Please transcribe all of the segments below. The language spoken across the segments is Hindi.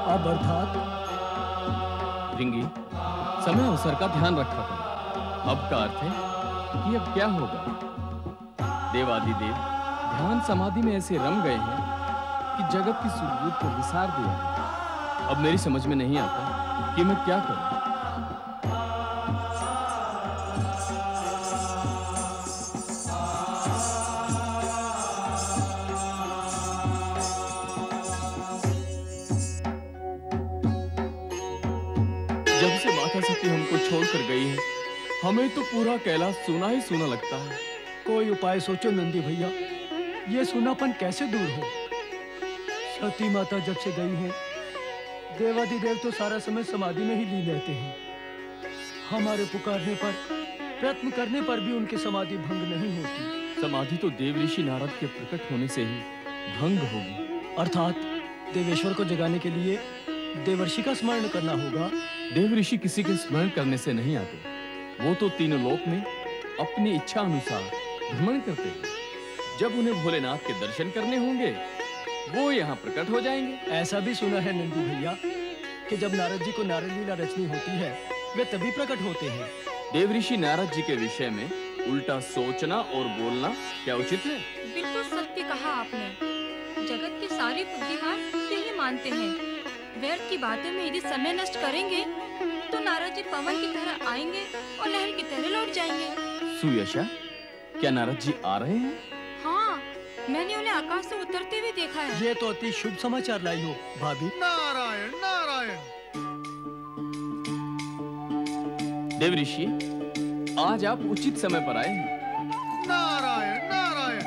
अब अर्थात रिंगी, समय अवसर का ध्यान रखा करो। अब का अर्थ है कि अब क्या होगा। देवादिदेव ध्यान समाधि में ऐसे रम गए हैं कि जगत की सुरभूत को विसार दिया है। अब मेरी समझ में नहीं आता कि मैं क्या करूं। जब से माता सती हमको छोड़कर गई है, हमें तो पूरा कैलाश सूना ही सूना लगता है। कोई उपाय सोचो नंदी भैया, ये सूनापन कैसे दूर हो। सती माता जब से गई है, देवादिदेव तो सारा समय समाधि में ही लीन रहते हैं। हमारे पुकारने पर, प्रयत्न करने पर भी उनकी समाधि भंग नहीं होती। समाधि तो देव ऋषि नारद के प्रकट होने से ही भंग होगी। अर्थात देवेश्वर को जगाने के लिए देवर्षि का स्मरण करना होगा। देव ऋषि किसी के स्मरण करने से नहीं आते, वो तो तीनों लोक में अपनी इच्छा अनुसार भ्रमण करते हैं। जब उन्हें भोलेनाथ के दर्शन करने होंगे, वो यहाँ प्रकट हो जाएंगे। ऐसा भी सुना है नंदी भैया कि जब नारद जी को नारद लीला रचनी होती है, वे तभी प्रकट होते हैं। देव ऋषि नारद जी के विषय में उल्टा सोचना और बोलना क्या उचित है? बिल्कुल सत्य कहा आपने। जगत के सारे बुद्धिमान यही मानते हैं। व्यर्थ की बातों में यदि समय नष्ट करेंगे तो नारद जी पवन की तरह आएंगे और लहर की तरह लौट जाएंगे। सुयशा, क्या नारद जी आ रहे हैं? हाँ, मैंने उन्हें आकाश से उतरते हुए देखा है। ये तो अति शुभ समाचार लाई हो भाभी। नारायण नारायण। देव ऋषि, आज आप उचित समय पर आए हैं। नारायण नारायण।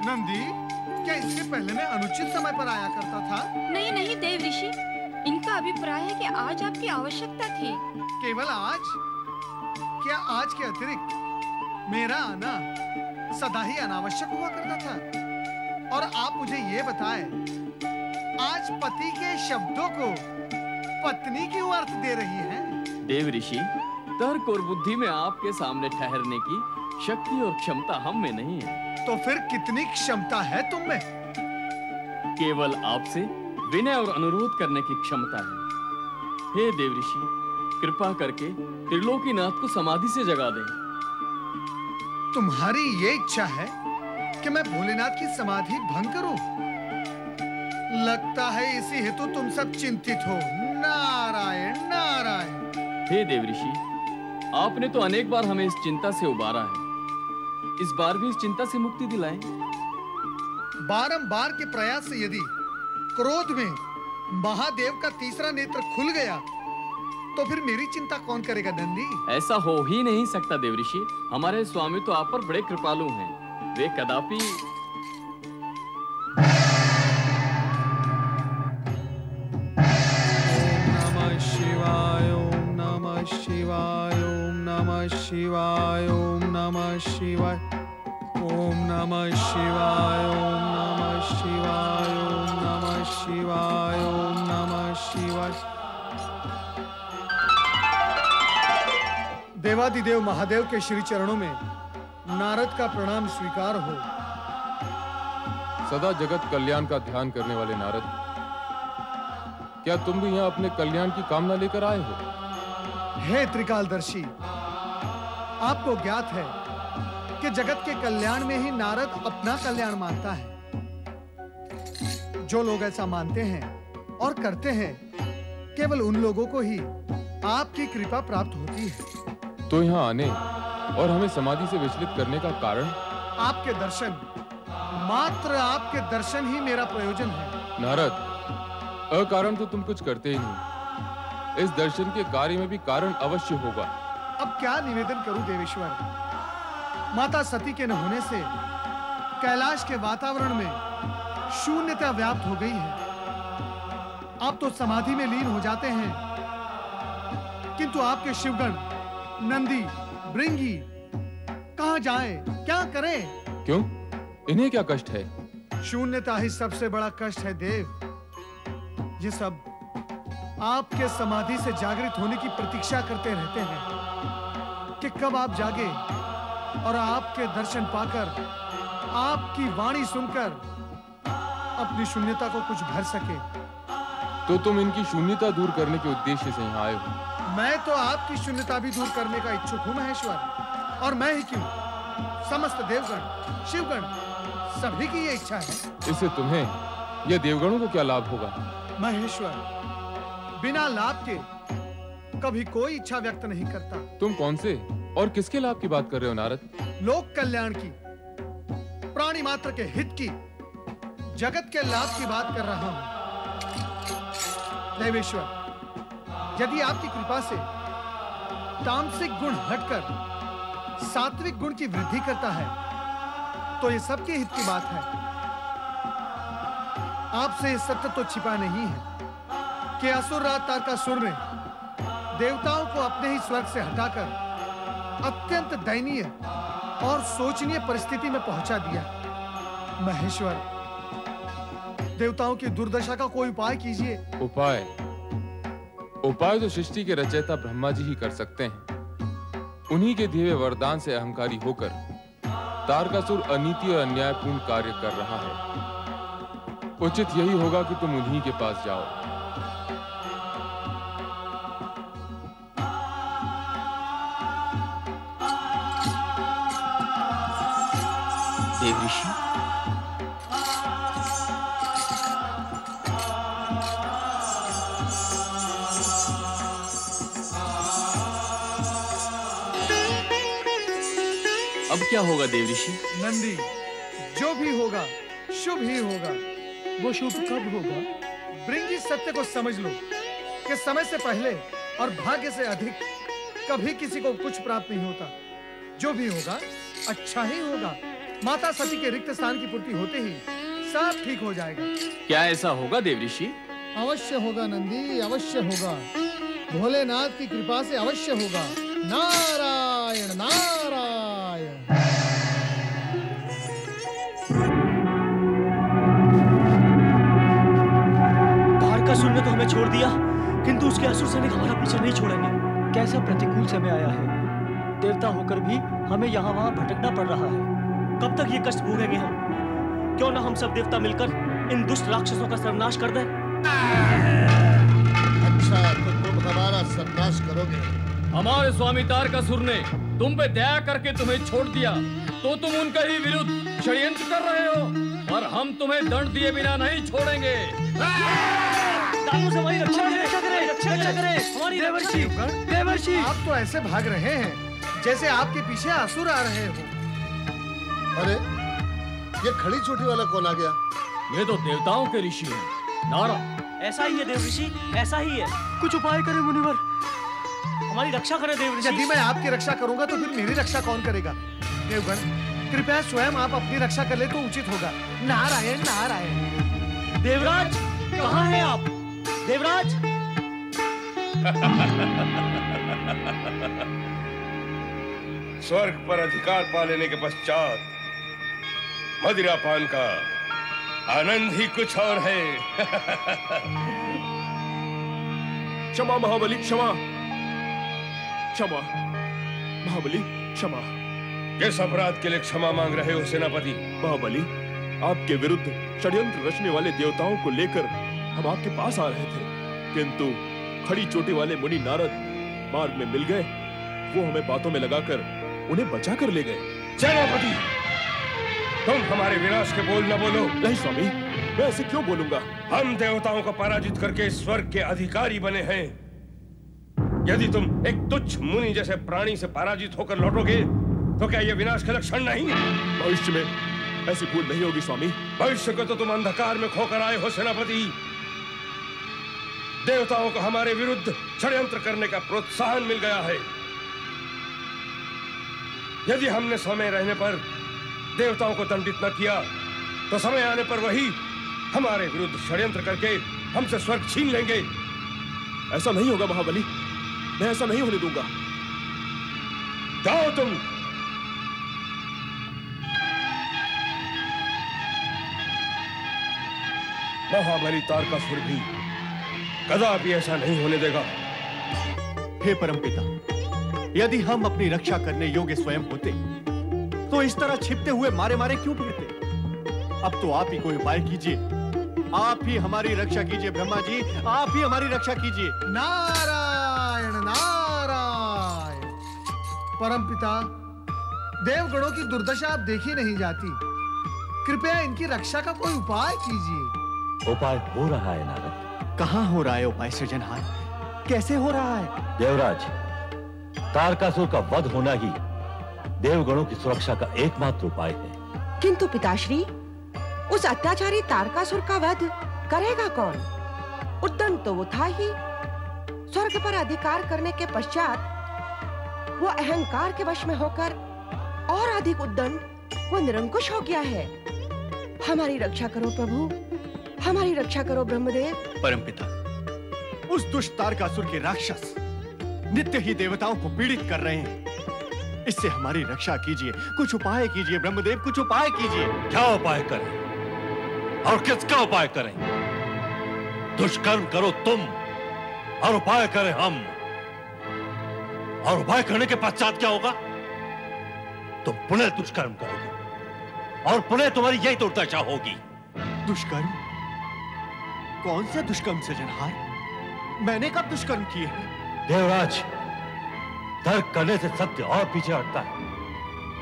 नंदी, क्या इससे पहले मैं अनुचित समय पर आया करता था? नहीं नहीं देव ऋषि, इनका अभिप्राय है कि आज आपकी आवश्यकता थी। केवल आज? क्या आज के अतिरिक्त मेरा आना सदा ही अनावश्यक हुआ करता था? और आप मुझे ये बताएं, आज पति के शब्दों को पत्नी क्यों अर्थ दे रही हैं? देव ऋषि, तर्क और बुद्धि में आपके सामने ठहरने की शक्ति और क्षमता हम में नहीं है। तो फिर कितनी क्षमता है तुम में? केवल आपसे विनय और अनुरोध करने की क्षमता है। हे देव ऋषि, कृपा करके त्रिलोकीनाथ को समाधि से जगा दें। तुम्हारी ये इच्छा है कि मैं भोलेनाथ की समाधि भंग करूं? लगता है इसी हेतु तुम सब चिंतित हो। नारायण नारायण। हे देव ऋषि, आपने तो अनेक बार हमें इस चिंता से उबारा है। इस बार भी इस चिंता से मुक्ति दिलाएं। बारंबार के प्रयास से यदि क्रोध में महादेव का तीसरा नेत्र खुल गया तो फिर मेरी चिंता कौन करेगा नंदी? ऐसा हो ही नहीं सकता देव ऋषि। हमारे स्वामी तो आप पर बड़े कृपालु हैं। वे कदापि शिवाय ओम नमः शिवाय ओम नमः शिवाय ओम नमः शिवाय ओम नमः शिवाय ओम नमः शिवाय ओम नमः शिवाय। देवादिदेव महादेव के श्री चरणों में नारद का प्रणाम स्वीकार हो। सदा जगत कल्याण का ध्यान करने वाले नारद, क्या तुम भी यहाँ अपने कल्याण की कामना लेकर आए हो? हे त्रिकालदर्शी, आपको ज्ञात है कि जगत के कल्याण में ही नारद अपना कल्याण मानता है। जो लोग ऐसा मानते हैं और करते हैं, केवल उन लोगों को ही आपकी कृपा प्राप्त होती है। तो यहाँ आने और हमें समाधि से विचलित करने का कारण? आपके दर्शन मात्र आपके दर्शन ही मेरा प्रयोजन है। नारद, अकारण तो तुम कुछ करते ही नहीं। इस दर्शन के कार्य में भी कारण अवश्य होगा। अब क्या निवेदन करूं देवेश्वर? माता सती के न होने से कैलाश के वातावरण में शून्यता व्याप्त हो गई है। आप तो समाधि में लीन हो जाते हैं, किंतु आपके शिवगण नंदी, भृंगी कहां जाएं, क्या करें? क्यों? इन्हें क्या कष्ट है? शून्यता ही सबसे बड़ा कष्ट है देव। ये सब आपके समाधि से जागृत होने की प्रतीक्षा करते रहते हैं कि कब आप जागे और आपके दर्शन पाकर, आपकी वाणी सुनकर अपनी शून्यता को कुछ भर सके। तो तुम इनकी शून्यता दूर करने के उद्देश्य से यहाँ आए हो? मैं तो आपकी शून्यता भी दूर करने का इच्छुक हूं महेश्वर। और मैं ही क्यों, समस्त देवगण, शिवगण, सभी की ये इच्छा है। इससे तुम्हें या देवगणों को क्या लाभ होगा? महेश्वर, बिना लाभ के कभी कोई इच्छा व्यक्त नहीं करता। तुम कौन से और किसके लाभ की बात कर रहे हो नारद? लोक कल्याण की, प्राणी मात्र के हित की, जगत के लाभ की बात कर रहा हूं। देवेश्वर, यदि आपकी कृपा से तामसिक गुण हटकर सात्विक गुण की वृद्धि करता है तो ये सबके हित की बात है। आपसे ये सत्य तो छिपा नहीं है कि असुरराज तारकासुर ने देवताओं को अपने ही स्वर्ग से हटाकर अत्यंत दयनीय और शोचनीय परिस्थिति में पहुंचा दिया। महेश्वर, देवताओं की दुर्दशा का कोई उपाय कीजिए। उपाय तो सृष्टि के रचयिता ब्रह्मा जी ही कर सकते हैं। उन्हीं के दिए हुए वरदान से अहंकारी होकर तारकासुर अनीति और अन्यायपूर्ण कार्य कर रहा है। उचित यही होगा कि तुम उन्हीं के पास जाओ। देव ऋषि, अब क्या होगा देव ऋषि? नंदी, जो भी होगा शुभ ही होगा। वो शुभ कब होगा? भृंगी, सत्य को समझ लो कि समय से पहले और भाग्य से अधिक कभी किसी को कुछ प्राप्त नहीं होता। जो भी होगा अच्छा ही होगा। माता सती के रिक्त स्थान की पूर्ति होते ही सब ठीक हो जाएगा। क्या ऐसा होगा देव ऋषि? अवश्य होगा नंदी, अवश्य होगा। भोलेनाथ की कृपा से अवश्य होगा। नारायण नारायण। तारकासुर ने तो हमें छोड़ दिया, किंतु उसके असुर सैनिक हमारा पीछा नहीं छोड़ेंगे। कैसा प्रतिकूल समय आया है। देवता होकर भी हमें यहाँ वहाँ भटकना पड़ रहा है। कब तक ये कष्ट भोगेंगे हम? क्यों ना हम सब देवता मिलकर इन दुष्ट राक्षसों का सर्वनाश कर दें? अच्छा, तो तुम हमारा सर्वनाश करोगे? हमारे स्वामी तारकासुर ने तुम पे दया करके तुम्हें छोड़ दिया, तो तुम उनके ही विरुद्ध षड्यंत्र कर रहे हो, और हम तुम्हें दंड दिए बिना नहीं छोड़ेंगे। दानवों से हमारी रक्षा करें, हमारी देवर्षि, देवर्षि। आप तो ऐसे भाग रहे हैं जैसे आपके पीछे असुर आ रहे हो। अरे, ये खड़ी चोटी वाला कौन आ गया? ये तो देवताओं के ऋषि हैं। नारद, ऐसा ही है देव ऋषि, ऐसा ही है। कुछ उपाय करें मुनिवर, हमारी रक्षा करें देव ऋषि। यदि मैं आपकी रक्षा करूंगा तो फिर मेरी रक्षा कौन करेगा? देवगण, कृपया स्वयं आप अपनी रक्षा कर ले तो उचित होगा। नारायण नारायण। देवराज, कहाँ हैं आप? देवराज। स्वर्ग पर अधिकार पा लेने के पश्चात मदिरापान का आनंद ही कुछ और है। क्षमा महाबली, क्षमा। क्षमा महाबली, क्षमा। किस अपराध के लिए क्षमा मांग रहे हो सेनापति? महाबली, आपके विरुद्ध षड्यंत्र रचने वाले देवताओं को लेकर हम आपके पास आ रहे थे, किंतु खड़ी चोटी वाले मुनि नारद मार्ग में मिल गए। वो हमें बातों में लगाकर उन्हें बचा कर ले गए। सेनापति, तुम हमारे विनाश के बोल न बोलो। नहीं स्वामी, मैं ऐसे क्यों बोलूंगा? हम देवताओं को पराजित करके स्वर्ग के अधिकारी बने हैं। यदि तुम एक तुच्छ मुनि जैसे प्राणी से पराजित होकर लौटोगे तो क्या यह विनाश का लक्षण नहीं? भविष्य में ऐसी भूल नहीं होगी स्वामी। भविष्य को तो तुम अंधकार में खोकर आए हो सेनापति। देवताओं को हमारे विरुद्ध षड्यंत्र करने का प्रोत्साहन मिल गया है। यदि हमने समय रहने पर देवताओं को दंडित न किया तो समय आने पर वही हमारे विरुद्ध षड्यंत्र करके हमसे स्वर्ग छीन लेंगे। ऐसा नहीं होगा महाबली, मैं ऐसा नहीं होने दूंगा। जाओ तुम। महाबली तारकासुर भी कदापि ऐसा नहीं होने देगा। हे परमपिता, यदि हम अपनी रक्षा करने योग्य स्वयं होते तो इस तरह छिपते हुए मारे मारे क्यों फिरते? अब तो आप ही कोई उपाय कीजिए, आप ही हमारी रक्षा कीजिए ब्रह्मा जी, आप ही हमारी रक्षा कीजिए। नारायण नारायण। परमपिता, देवगणों की दुर्दशा अब देखी नहीं जाती, कृपया इनकी रक्षा का कोई उपाय कीजिए। उपाय हो रहा है नारद। कहां हो रहा है उपाय सृजनहार? कैसे हो रहा है? देवराज, तारकासुर का वध होना ही देवगणों की सुरक्षा का एकमात्र उपाय है। किंतु पिताश्री, उस अत्याचारी तारकासुर का वध करेगा कौन? उद्दंड तो वो था ही। स्वर्ग पर अधिकार करने के पश्चात वो अहंकार के वश में होकर और अधिक उद्दंड, वो निरंकुश हो गया है। हमारी रक्षा करो प्रभु, हमारी रक्षा करो ब्रह्मदेव। परमपिता, उस दुष्ट तारकासुर के राक्षस नित्य ही देवताओं को पीड़ित कर रहे हैं। इससे हमारी रक्षा कीजिए, कुछ उपाय कीजिए ब्रह्मदेव, कुछ उपाय कीजिए। क्या उपाय करें और किसका उपाय करें? दुष्कर्म करो तुम और उपाय करें हम। और उपाय करने के पश्चात क्या होगा? तुम पुनः दुष्कर्म करोगे और पुनः तुम्हारी यही दुर्दशा होगी। दुष्कर्म? कौन से दुष्कर्म सृजनहार? मैंने कब दुष्कर्म किए हैं? देवराज, तर्क करने से सत्य और पीछे हटता है,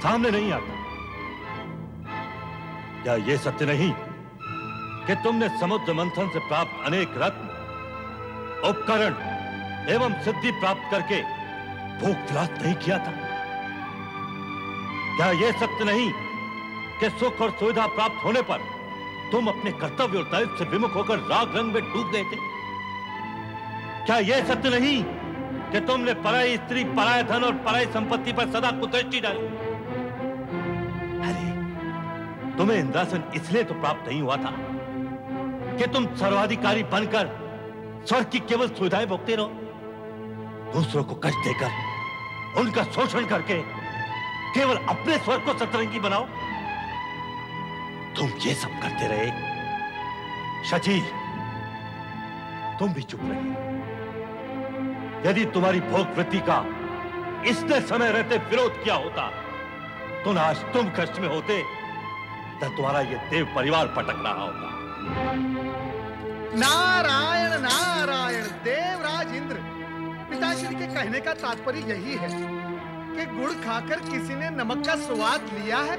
सामने नहीं आता। क्या यह सत्य नहीं कि तुमने समुद्र मंथन से प्राप्त अनेक रत्न, उपकरण एवं सिद्धि प्राप्त करके भूख विलास नहीं किया था? क्या यह सत्य नहीं कि सुख और सुविधा प्राप्त होने पर तुम अपने कर्तव्य और दायित्व से विमुख होकर राग रंग में डूब गए थे? क्या यह सत्य नहीं कि तुमने पराई स्त्री, पराय धन और पराई संपत्ति पर सदा कुदृष्टि डाली? अरे, तुम्हें इंद्रासन इसलिए तो प्राप्त नहीं हुआ था कि तुम सर्वाधिकारी बनकर स्वर्ग की केवल सुविधाएं भोगते रहो, दूसरों को कष्ट देकर, उनका शोषण करके केवल अपने स्वर्ग को सतरंगी बनाओ। तुम ये सब करते रहे। शची, तुम भी चुप रहे। यदि तुम्हारी भोग वृत्ति का इसने समय रहते विरोध किया होता तो आज तुम कष्ट में होते, तब तुम्हारा ये देव परिवार भटक रहा होता। नारायण नारायण। देवराज इंद्र, पिताश्री के कहने का तात्पर्य यही है कि गुड़ खाकर किसी ने नमक का स्वाद लिया है।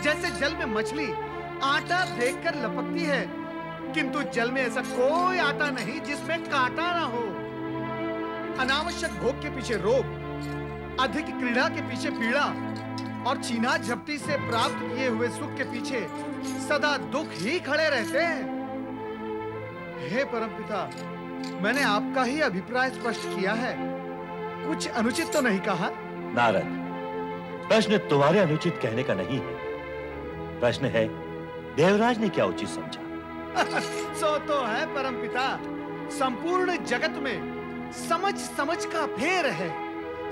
जैसे जल में मछली आटा देखकर लपकती है, किंतु जल में ऐसा कोई आटा नहीं जिसमें कांटा ना हो। अनावश्यक भोग के पीछे रोग, अधिक क्रीड़ा के पीछे पीड़ा और छीना झपटी से प्राप्त किए हुए सुख के पीछे सदा दुख ही खड़े रहते हैं। हे परमपिता, मैंने आपका ही अभिप्राय स्पष्ट किया है, कुछ अनुचित तो नहीं कहा? नारद, प्रश्न तुम्हारे अनुचित कहने का नहीं है, प्रश्न है देवराज ने क्या उचित समझा। सो तो है परमपिता, संपूर्ण जगत में समझ समझ का फेर है।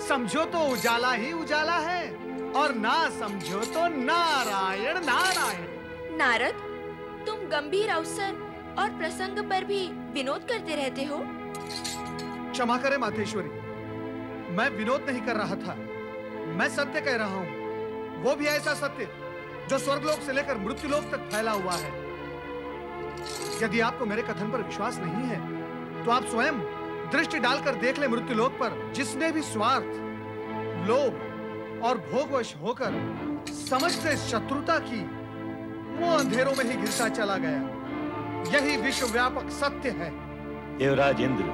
समझो तो उजाला ही उजाला है और ना समझो तो नारायण नारायण। नारद, तुम गंभीर अवसर और प्रसंग पर भी विनोद करते रहते हो। क्षमा करें मातेश्वरी, मैं विनोद नहीं कर रहा था, मैं सत्य कह रहा हूँ। वो भी ऐसा सत्य जो स्वर्गलोक से लेकर मृत्युलोक तक फैला हुआ है। यदि आपको मेरे कथन पर विश्वास नहीं है तो आप स्वयं दृष्टि डालकर देख ले मृत्युलोक पर। जिसने भी स्वार्थ, लोभ और भोगवश होकर समझ से शत्रुता की, वो अंधेरों में ही गिरता चला गया। यही विश्वव्यापक सत्य है। देवराज इंद्र,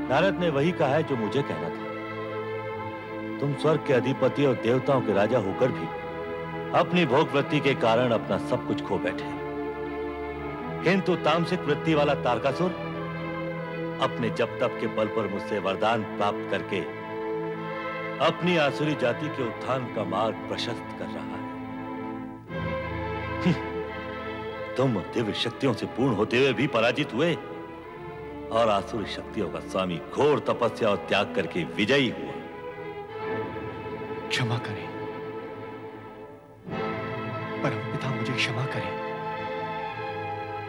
नारद ने वही कहा है जो मुझे कहना था। तुम स्वर्ग के अधिपति और देवताओं के राजा होकर भी अपनी भोग वृत्ति के कारण अपना सब कुछ खो बैठे, किंतु तामसिक वृत्ति वाला तारकासुर अपने जप तप के बल पर मुझसे वरदान प्राप्त करके अपनी आसुरी जाति के उत्थान का मार्ग प्रशस्त कर रहा है। तुम दिव्य शक्तियों से पूर्ण होते हुए भी पराजित हुए और आसुरी शक्तियों का स्वामी घोर तपस्या और त्याग करके विजयी हुआ। क्षमा करें परमपिता, मुझे क्षमा करें।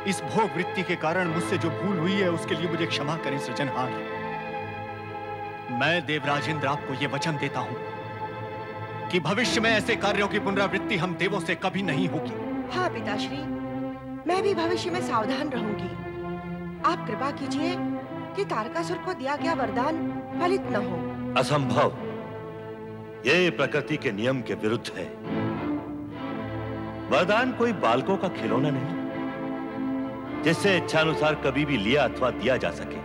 इस भोग वृत्ति के कारण मुझसे जो भूल हुई है उसके लिए मुझे क्षमा करें सृजनहार। मैं देवराज इंद्र आपको यह वचन देता हूं कि भविष्य में ऐसे कार्यों की पुनरावृत्ति हम देवों से कभी नहीं होगी। हाँ पिताश्री, मैं भी भविष्य में सावधान रहूंगी। आप कृपा कीजिए कि तारकासुर को दिया गया वरदान फलित न हो। असंभव, ये प्रकृति के नियम के विरुद्ध है। वरदान कोई बालकों का खिलौना नहीं जिससे इच्छानुसार कभी भी लिया अथवा दिया जा सके।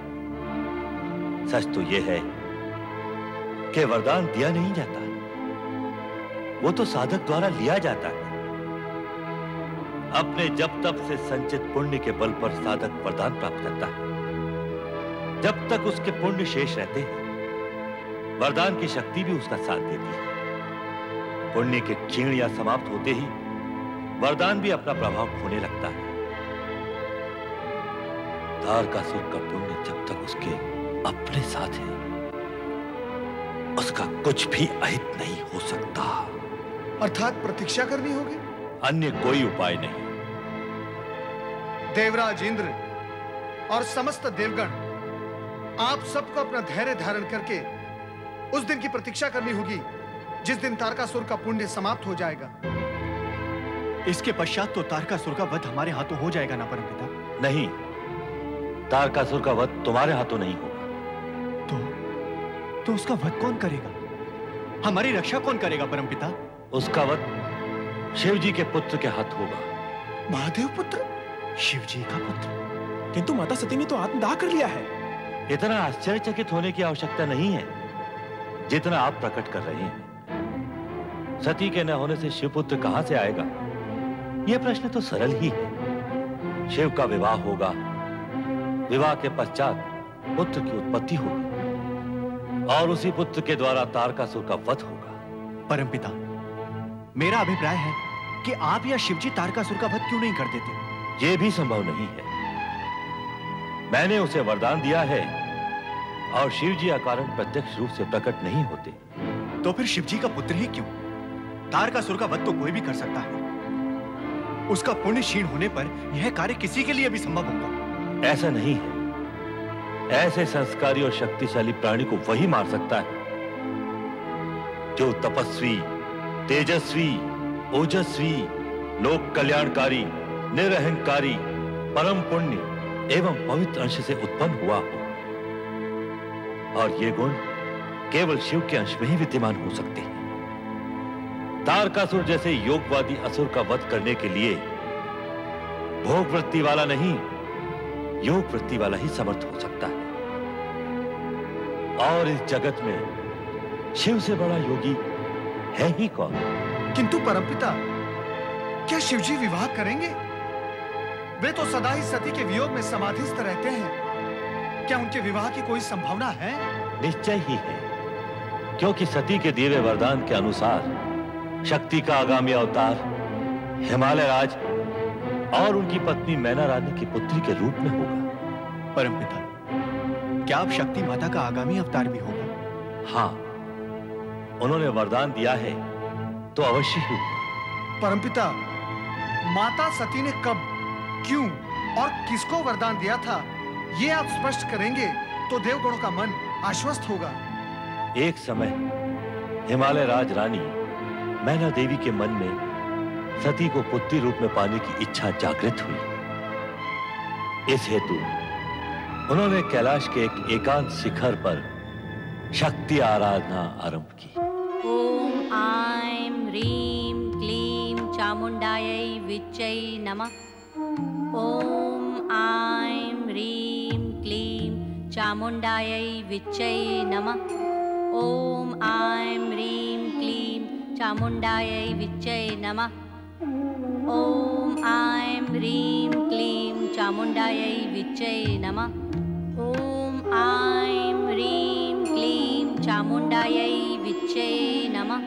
सच तो यह है कि वरदान दिया नहीं जाता, वो तो साधक द्वारा लिया जाता है। अपने जप तप से संचित पुण्य के बल पर साधक वरदान प्राप्त करता है। जब तक उसके पुण्य शेष रहते हैं, वरदान की शक्ति भी उसका साथ देती है। पुण्य के क्षीण या समाप्त होते ही वरदान भी अपना प्रभाव खोने लगता है। तारकासुर का पुण्य जब तक उसके अपने साथ है, उसका कुछ भी अहित नहीं हो सकता। अर्थात प्रतीक्षा करनी होगी, अन्य कोई उपाय नहीं। देवराज इंद्र और समस्त देवगण, आप सबको अपना धैर्य धारण करके उस दिन की प्रतीक्षा करनी होगी जिस दिन तारकासुर का पुण्य समाप्त हो जाएगा। इसके पश्चात तो तारकासुर का वध हमारे हाथों हो जाएगा ना परमपिता? नहीं, तारकासुर का वध तुम्हारे हाथों नहीं होगा। तो उसका वध कौन करेगा? हमारी रक्षा कौन करेगा परमपिता? उसका वध शिव जी के पुत्र के हाथ होगा। महादेव पुत्र? शिव जी का पुत्र? किंतु माता सती ने तो आत्मदाह कर लिया है। इतना आश्चर्यचकित होने की आवश्यकता नहीं है जितना आप प्रकट कर रहे हैं। सती के न होने से शिवपुत्र कहां से आएगा? यह प्रश्न तो सरल ही है। शिव का विवाह होगा, विवाह के पश्चात पुत्र की उत्पत्ति होगी और उसी पुत्र के द्वारा तारकासुर का वध होगा। परमपिता, मेरा अभिप्राय है कि आप या शिवजी तारकासुर का वध क्यों नहीं कर देते? यह भी संभव नहीं है। मैंने उसे वरदान दिया है और शिवजी अकारण प्रत्यक्ष रूप से प्रकट नहीं होते। तो फिर शिवजी का पुत्र ही क्यों? तारकासुर का वध तो कोई भी कर सकता है। उसका पुण्य क्षीण होने पर यह कार्य किसी के लिए भी संभव होगा। ऐसा नहीं है। ऐसे संस्कारी और शक्तिशाली प्राणी को वही मार सकता है जो तपस्वी, तेजस्वी, ओजस्वी, लोक कल्याणकारी, निरहंकारी, परम पुण्य एवं पवित्र अंश से उत्पन्न हुआ हो। और ये गुण केवल शिव के अंश में ही विद्यमान हो सकते हैं। तारकासुर जैसे योगवादी असुर का वध करने के लिए भोग वृत्ति वाला नहीं, योग वृत्ति वाला ही समर्थ हो सकता है। और इस जगत में शिव से बड़ा योगी है ही कौन? किंतु परमपिता, क्या शिवजी विवाह करेंगे? वे तो सदा ही सती के वियोग में समाधिस्थ रहते हैं। क्या उनके विवाह की कोई संभावना है? निश्चय ही है, क्योंकि सती के दिए हुए वरदान के अनुसार शक्ति का आगामी अवतार हिमालय राज और उनकी पत्नी मैना रानी की पुत्री के रूप में होगा। परमपिता, क्या आप शक्ति माता का आगामी अवतार भी होगा? हाँ, उन्होंने वरदान दिया है तो अवश्य ही होगा। परमपिता, माता सती ने कब, क्यों और किसको वरदान दिया था, ये आप स्पष्ट करेंगे तो देवगणों का मन आश्वस्त होगा। एक समय हिमालय राज रानी मैना देवी के मन में सती को पुत्री रूप में पाने की इच्छा जागृत हुई। इस हेतु उन्होंने कैलाश के एक एकांत शिखर पर शक्ति आराधना आरंभ की। ओम आईं ह्रीं क्लीं चामुंडायै विच्चै नमः। ओम आईं ह्रीं क्लीं चामुंडायै विच्चै नमः। ओम आईं ह्रीं क्लीं चामुण्डायै विच्चै नमः। ॐ ऐं ह्रीं क्लीं चामुण्डायै विच्चै नमः। ॐ ऐं ह्रीं क्लीं चामुण्डायै विच्चै नमः।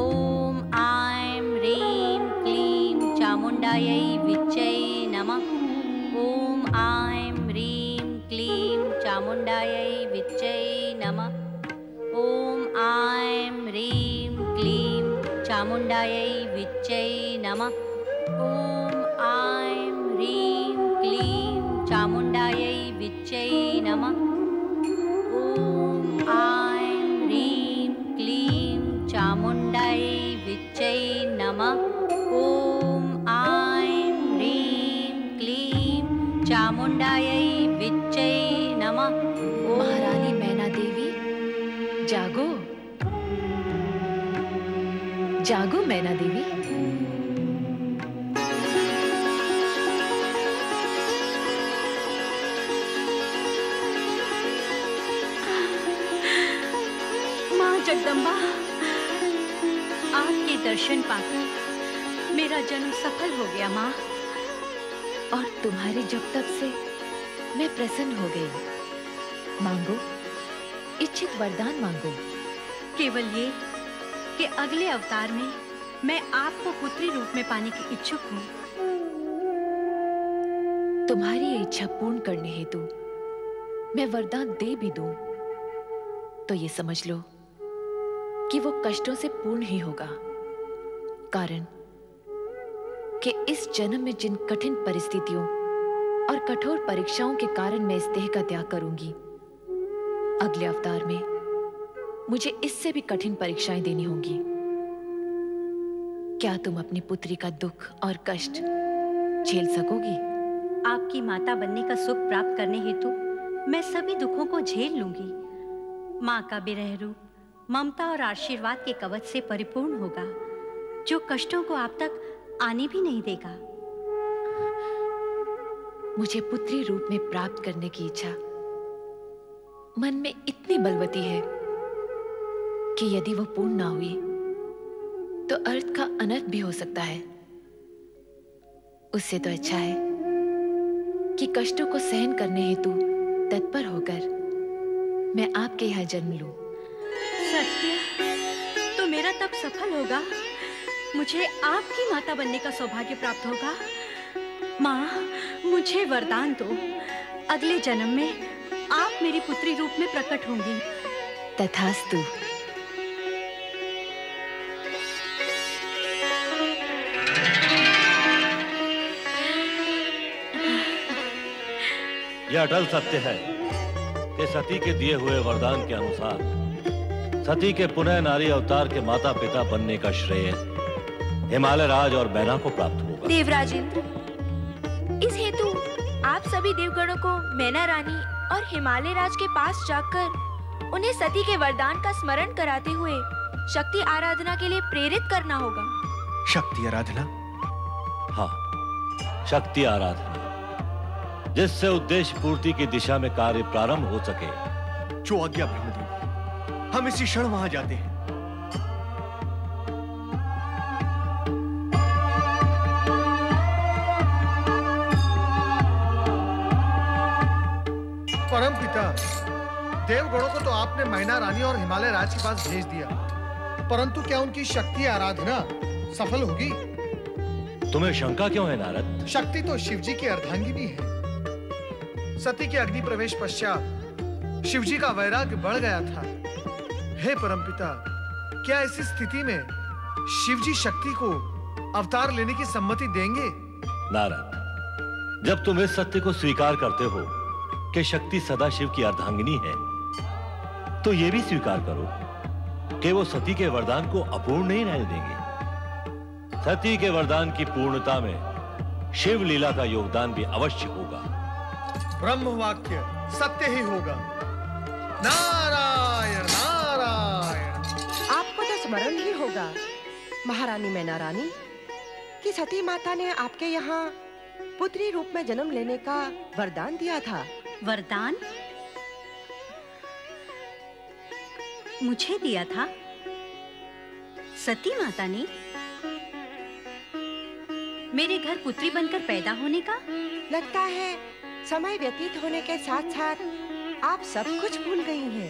ॐ ऐं ह्रीं क्लीं चामुण्डायै विच्चै नमः। ॐ ऐं ह्रीं क्लीं चामुण्डायै विच्चै नमः। ॐ ऐं ह्रीं क्लीं चामुण्डायै विच्चै नमः। ॐ ऐं ह्रीं क्लीं चामुण्डायै विच्चै नमः। ॐ ऐं ह्रीं क्लीं चामुण्डायै विच्चै नमः। ॐ ऐं ह्रीं क्लीं चामुण्डायै विच्चै नमः। महारानी मैना देवी, जागो जागो मैना देवी। माँ जगदम्बा, आपके दर्शन पाकर मेरा जन्म सफल हो गया माँ। और तुम्हारे जब तक से मैं प्रसन्न हो गई। मांगो, इच्छित वरदान मांगो। केवल ये कि अगले अवतार में मैं आपको पुत्री रूप में पाने की इच्छुक हूँ। तुम्हारी ये इच्छा पूर्ण करने हेतु मैं वरदान दे भी दूं तो ये समझ लो कि वो कष्टों से पूर्ण ही होगा। कारण कि इस जन्म में जिन कठिन परिस्थितियों और कठोर परीक्षाओं के कारण मैं इस देह का त्याग करूंगी, अगले अवतार में मुझे इससे भी कठिन परीक्षाएं देनी होंगी। क्या तुम अपनी पुत्री का दुख और कष्ट झेल सकोगी? आपकी माता बनने का सुख प्राप्त करने हेतु मैं सभी दुखों को झेल लूंगी। माँ का विरह रूप ममता और आशीर्वाद के कवच से परिपूर्ण होगा, जो कष्टों को आप तक आने भी नहीं देगा। मुझे पुत्री रूप में प्राप्त करने की इच्छा मन में इतनी बलवती है कि यदि वो पूर्ण ना हुई तो अर्थ का अनर्थ भी हो सकता है। उससे तो अच्छा है कि कष्टों को सहन करने हेतु तत्पर होकर मैं आपके यहाँ जन्म लूं। सत्य तो मेरा तब सफल होगा, मुझे आपकी माता बनने का सौभाग्य प्राप्त होगा। माँ, मुझे वरदान दो, अगले जन्म में आप मेरी पुत्री रूप में प्रकट होंगी। तथास्तु। यह अटल सत्य है कि सती के दिए हुए वरदान के अनुसार सती के पुनः नारी अवतार के माता पिता बनने का श्रेय हिमालय राज और मैना को प्राप्त होगा। देवराज इंद्र, इस हेतु आप सभी देवगणों को मैना रानी और हिमालय राज के पास जाकर उन्हें सती के वरदान का स्मरण कराते हुए शक्ति आराधना के लिए प्रेरित करना होगा। शक्ति आराधना? हाँ, शक्ति आराधना, जिससे उद्देश्य पूर्ति की दिशा में कार्य प्रारंभ हो सके। जो आज्ञा ब्रह्मदेव, हम इसी क्षण वहां जाते हैं। परम पिता, देवगणों को तो आपने मैना रानी और हिमालय राज के पास भेज दिया, परंतु क्या उनकी शक्ति आराधना सफल होगी? तुम्हें शंका क्यों है नारद? शक्ति तो शिवजी की अर्धांगिनी है। सती के अग्नि प्रवेश पश्चात शिवजी का वैराग्य बढ़ गया था। हे परमपिता, क्या ऐसी स्थिति में शिवजी शक्ति को अवतार लेने की सम्मति देंगे? नारद, जब तुम इस सत्य को स्वीकार करते हो कि शक्ति सदा शिव की अर्धांगिनी है, तो यह भी स्वीकार करो कि वो सती के वरदान को अपूर्ण नहीं रहने देंगे। सती के वरदान की पूर्णता में शिव लीला का योगदान भी अवश्य होगा। ब्रह्म वाक्य सत्य ही होगा। नारायण नारायण। आपको तो स्मरण ही होगा महारानी मैना रानी कि सती माता ने आपके यहाँ पुत्री रूप में जन्म लेने का वरदान दिया था। वरदान मुझे दिया था? सती माता ने मेरे घर पुत्री बनकर पैदा होने का? लगता है समय व्यतीत होने के साथ साथ आप सब कुछ भूल गई हैं।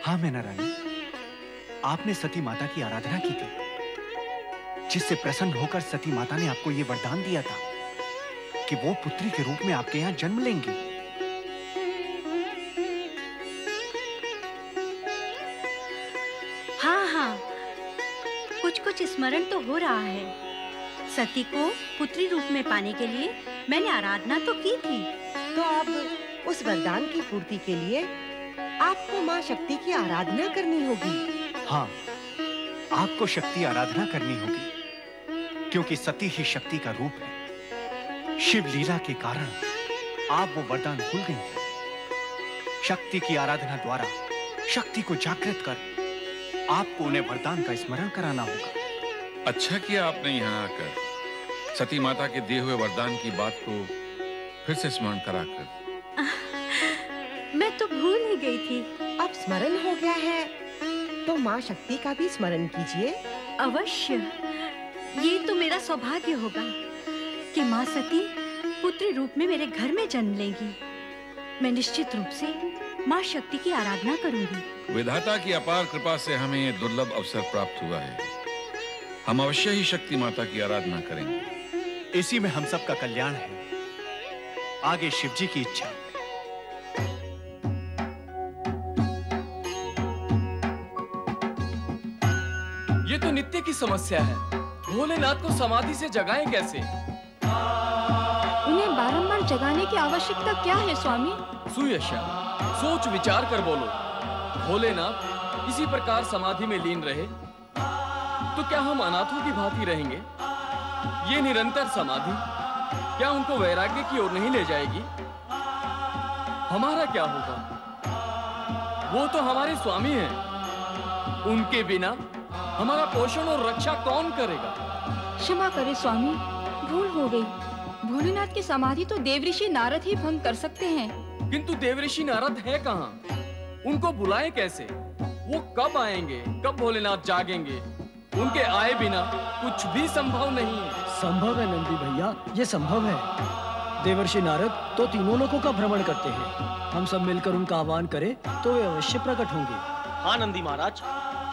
हाँ मैना रानी, आपने सती माता की आराधना की थी, जिससे प्रसन्न होकर सती माता ने आपको ये वरदान दिया था कि वो पुत्री के रूप में आपके यहाँ जन्म लेंगी। हाँ, कुछ कुछ स्मरण तो हो रहा है। सती को पुत्री रूप में पाने के लिए मैंने आराधना तो की थी। तो अब उस वरदान की पूर्ति के लिए आपको माँ शक्ति की आराधना करनी होगी। हाँ, आपको शक्ति आराधना करनी होगी, क्योंकि सती ही शक्ति का रूप है। शिव लीला के कारण आप वो वरदान भूल गई हैं। शक्ति की आराधना द्वारा शक्ति को जागृत कर आपको उन्हें वरदान का स्मरण कराना होगा। अच्छा किया आपने यहाँ आकर सती माता के दिए हुए वरदान की बात को फिर से स्मरण कराकर। मैं तो भूल ही गई थी। अब स्मरण हो गया है तो माँ शक्ति का भी स्मरण कीजिए। अवश्य, ये तो मेरा सौभाग्य होगा कि माँ सती पुत्री रूप में मेरे घर में जन्म लेंगी। मैं निश्चित रूप से माँ शक्ति की आराधना करूंगी। विधाता की अपार कृपा से हमें ये दुर्लभ अवसर प्राप्त हुआ है। हम अवश्य ही शक्ति माता की आराधना करेंगे। इसी में हम सबका कल्याण है। आगे शिव जी की इच्छा। ये तो नित्य की समस्या है। भोलेनाथ को समाधि से जगाएं कैसे? उन्हें बारंबार जगाने की आवश्यकता क्या है स्वामी? सुयशा, सोच विचार कर बोलो। भोलेनाथ इसी प्रकार समाधि में लीन रहे तो क्या हम अनाथों की भांति रहेंगे? ये निरंतर समाधि क्या उनको वैराग्य की ओर नहीं ले जाएगी? हमारा क्या होगा? वो तो हमारे स्वामी हैं। उनके बिना हमारा पोषण और रक्षा कौन करेगा? क्षमा करे स्वामी, भूल हो गई। भोलेनाथ की समाधि तो देवऋषि नारद ही भंग कर सकते हैं। किंतु देवऋषि नारद है कहाँ? उनको बुलाएं कैसे? वो कब आएंगे? कब भोलेनाथ जागेंगे? उनके आए बिना कुछ भी संभव नहीं है। संभव है नंदी भैया, ये संभव है। देवर्षि नारद तो तीनों लोकों का भ्रमण करते हैं। हम सब मिलकर उनका आह्वान करें तो वे अवश्य प्रकट होंगे। हाँ नंदी महाराज,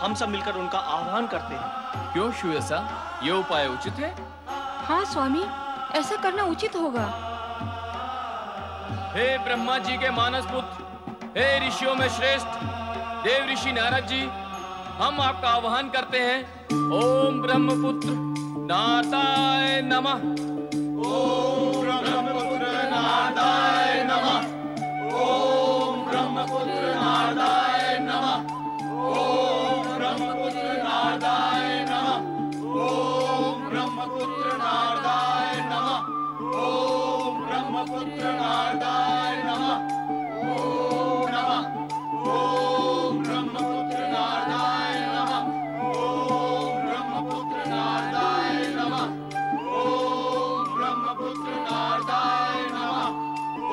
हम सब मिलकर उनका आह्वान करते हैं। क्यों सुयसा, ये उपाय उचित है? हाँ स्वामी, ऐसा करना उचित होगा। हे ब्रह्मा जी के मानस पुत्र, हे ऋषियों में श्रेष्ठ देव ऋषि नारद जी, हम आपका आह्वान करते हैं। ओम ब्रह्मपुत्र नारदाय नमः। ओम ब्रह्मपुत्र नारदाय नमः। ओम ब्रह्मपुत्र नारदाय नमः। ओम ब्रह्मपुत्र नारदाय नमः। ओम ब्रह्मपुत्र नारदाय नमः। ओम ब्रह्मपुत्र नारदाय नमः। ओम नमः। ओम ब्रह्मपुत्र नारदाय नमः। ओम ब्रह्मपुत्र नारदाय नमः। ओम ब्रह्मपुत्र नारदाय नमः।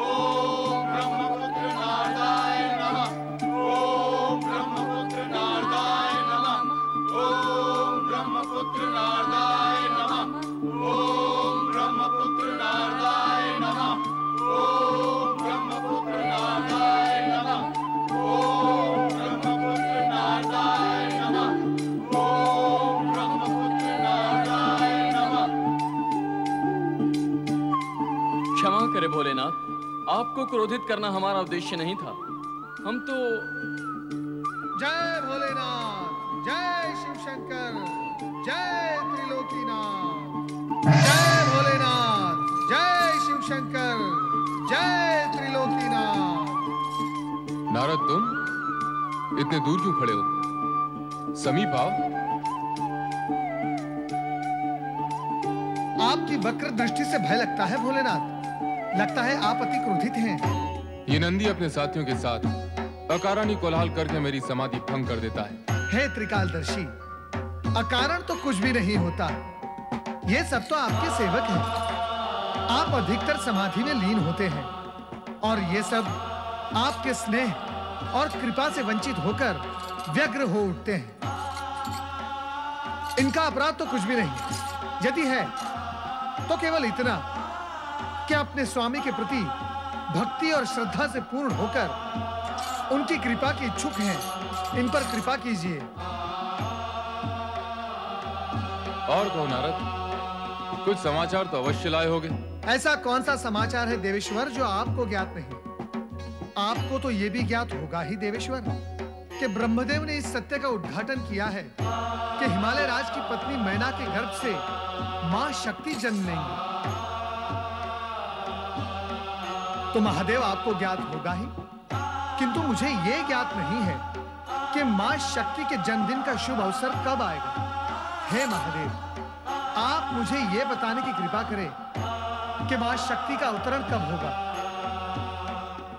ओम ब्रह्मपुत्र नारदाय नमः। ओम ब्रह्मपुत्र नारदाय नमः। ओम ब्रह्मपुत्र नारदाय नमः। ओम ब्रह्मपुत्र नारदाय नमः। ओम ब्रह्मपुत्र नारदाय नमः। ओम ब्रह्मपुत्र नारदाय नमः। ओम ब्रह्मपुत्र नारदाय नमः। क्षमा करे भोलेनाथ, आपको क्रोधित करना हमारा उद्देश्य नहीं था। हम तो जय भोलेनाथ, जय शिव शंकर, जय त्रिलोकीनाथ। जय भोलेनाथ, जय शिव शंकर, जय त्रिलोकीनाथ। नारद, तुम इतने दूर क्यों खड़े हो? समीप आओ। आपकी वक्र दृष्टि से भय लगता है भोलेनाथ। लगता है आप अति क्रोधित हैं। ये नंदी अपने साथियों के साथ अकारण कोलाहल करके मेरी समाधि भंग कर देता है। हे त्रिकालदर्शी, अकारण तो कुछ भी नहीं होता। ये सब तो आपके सेवक हैं। आप अधिकतर समाधि में लीन होते हैं और ये सब आपके स्नेह और कृपा से वंचित होकर व्यग्र हो उठते हैं। इनका अपराध तो कुछ भी नहीं, यदि है तो केवल इतना कि अपने स्वामी के प्रति भक्ति और श्रद्धा से पूर्ण होकर उनकी कृपा के इच्छुक हैं। इन पर कृपा कीजिए। और कहो नारद, कुछ समाचार तो अवश्य लाए होगे। ऐसा कौन सा समाचार है देवेश्वर जो आपको ज्ञात नहीं? आपको तो यह भी ज्ञात होगा ही देवेश्वर कि ब्रह्मदेव ने इस सत्य का उद्घाटन किया है कि हिमालय राज की पत्नी मैना के गर्भ से मां शक्ति जन्म लेंगी। तो महादेव आपको ज्ञात होगा ही, किंतु मुझे यह ज्ञात नहीं है कि मां शक्ति के जन्मदिन का शुभ अवसर कब आएगा। हे महादेव, आप मुझे यह बताने की कृपा करें कि मां शक्ति का अवतरण कब होगा।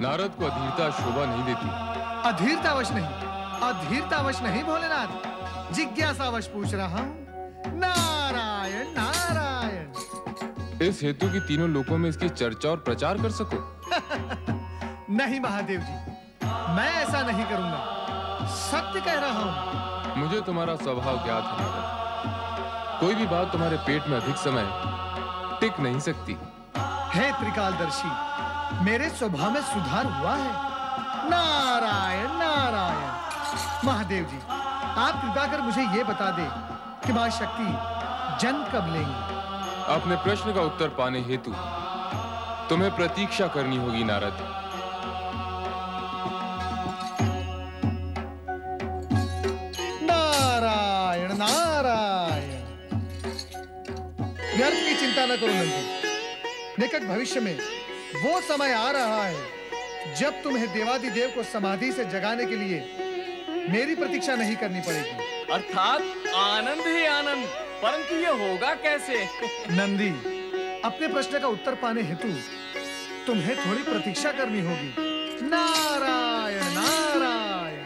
नारद को अधीरता शोभा नहीं देती। अधीरतावश नहीं, अधीरतावश नहीं भोलेनाथ, जिज्ञासावश पूछ रहा हूं। नारायण नारायण। इस हेतु की तीनों लोकों में इसकी चर्चा और प्रचार कर सको। नहीं महादेव जी, मैं ऐसा नहीं करूंगा, सत्य कह रहा हूं। मुझे तुम्हारा स्वभाव ज्ञात है नारद। कोई भी बात तुम्हारे पेट में अधिक समय टिक नहीं सकती। हे त्रिकालदर्शी, मेरे स्वभाव में सुधार हुआ है। नारायण नारायण। महादेव जी, आप कृपा कर मुझे यह बता दे कि मां शक्ति जन्म कब लेंगी। अपने प्रश्न का उत्तर पाने हेतु तुम्हें प्रतीक्षा करनी होगी नारद। नारायण नारायण। व्यर्थ की चिंता न करो नंदी, निकट भविष्य में वो समय आ रहा है जब तुम्हें देवादिदेव को समाधि से जगाने के लिए मेरी प्रतीक्षा नहीं करनी पड़ेगी। अर्थात आनंद ही आनंद, परंतु ये होगा कैसे? नंदी, अपने प्रश्न का उत्तर पाने हेतु तुम्हें थोड़ी प्रतीक्षा करनी होगी। नारायण नारायण।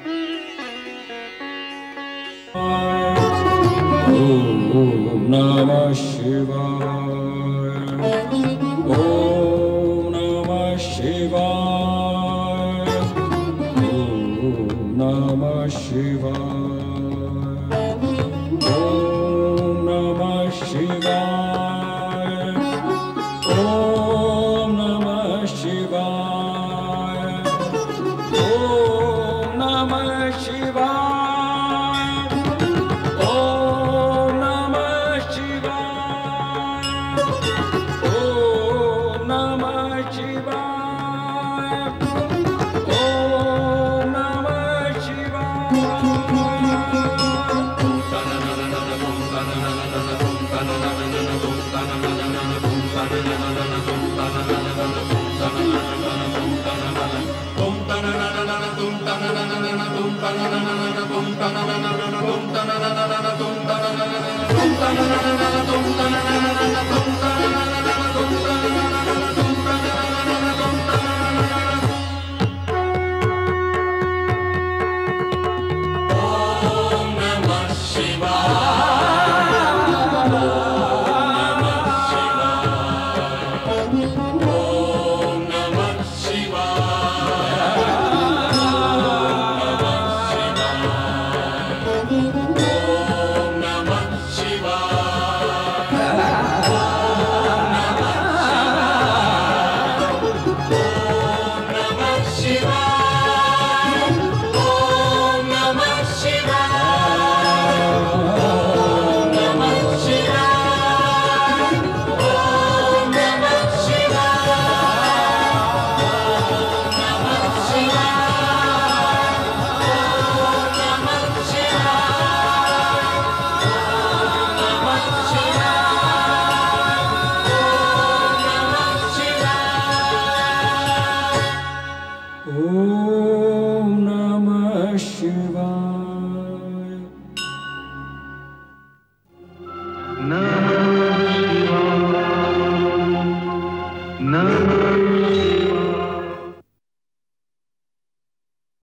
ओम नमः शिवाय। ओम नमः शिवाय। ओम नमः शिवाय। ओम नमः शिवाय। ओम नमः शिवाय। ओम नमः शिवाय। ओम नमः शिवाय। ओम नमः शिवाय। ओम नमः शिवाय।